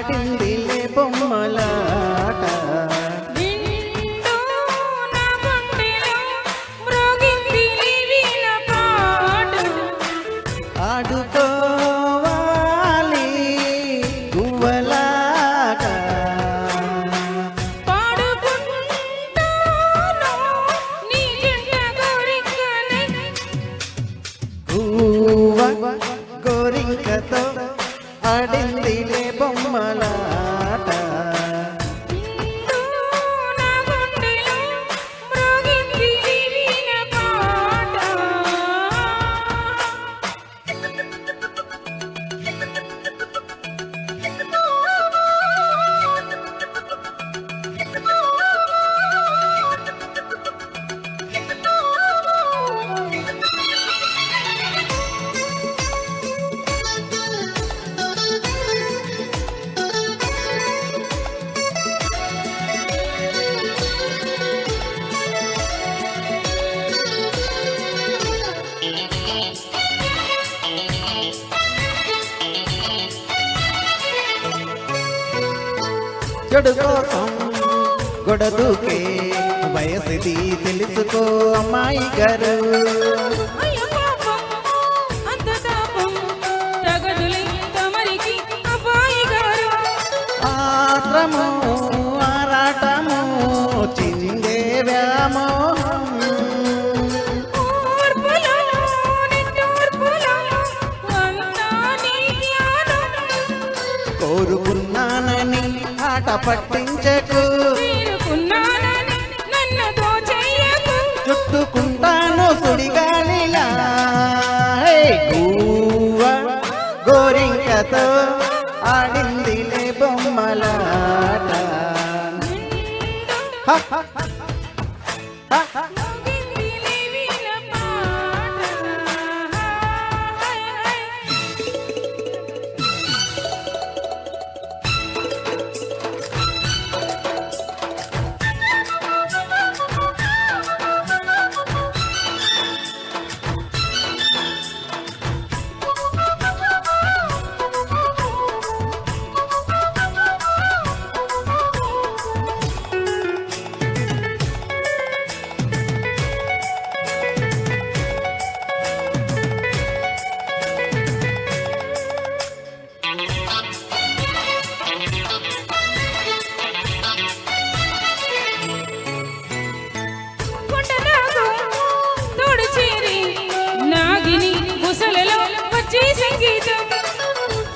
ఆడిందిలే బొమ్మలాట ఆడుకోవాలి గువ్వలాట గువ్వ గోరింకతో ఆడిందిలే బొమ్మలాట చెడు కోసం గొడదుకే వయసిది తెలుసుకో అమ్మాయి గారు ఆత్రము ఆరాటము చిందే వ్యామోహం కోరుకున్నానని ఆట పట్టించకు చుట్టుకుంటాను సుడిగాలిలా గువ్వ గోరింకతో ఆడిందిలే బొమ్మలాట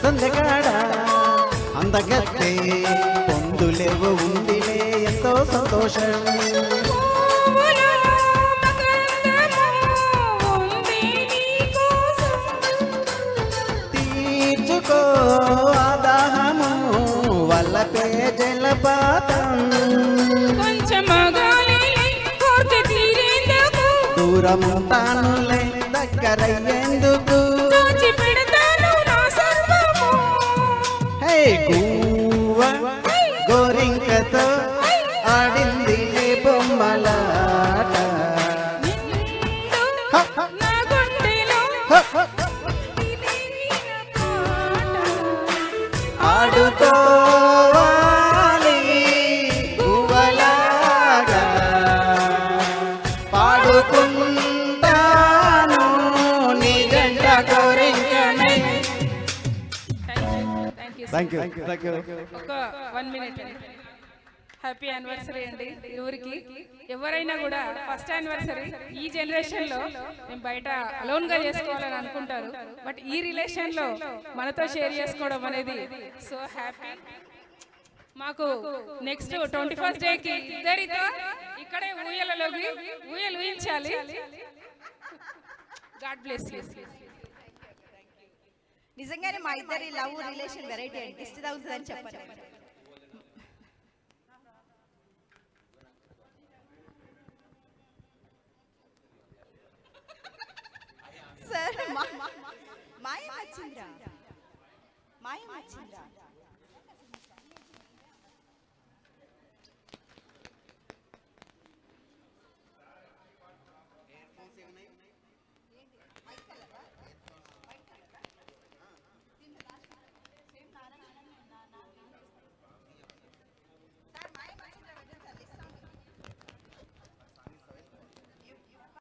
సందగాడ అందగత్తే పొందులేవు ఉందిలే ఎంతో సంతోషం తీర్చుకో ఆదాహము వల్లపే జలపాతం దూరం తానులే దగ్గరయ్యేందుకు గువ్వ గోరింకతో ఆడిందిలే బొమ్మలాట ఆడుకోవాలి గువ్వలాగా పాడుకుంటాను నీ జంట గోరింకనై. Thank you. ఒక 1 minute హ్యాపీ యానివర్సరీ అండి ఊరికి. ఎవరైనా కూడా ఫస్ట్ యానివర్సరీ ఈ జనరేషన్ లో మేము బయట అలోన్ గా చేసుకోవాలని అనుకుంటారు, బట్ ఈ రిలేషన్ లో మనతో షేర్ చేసుకోవడం అనేది సో హ్యాపీ. మాకు నెక్స్ట్ 21st డేకి ఇద్దరితో ఇక్కడే ఊయలలోకి ఊయలు ఊహించాలి. God bless you. నిజంగానే మా ఇద్దరి లవ్ రిలేషన్ వెరైటీ అండి, దిష్టి తగులుతుందని చెప్పారు. సార్ మాయ వచ్చింద్రా.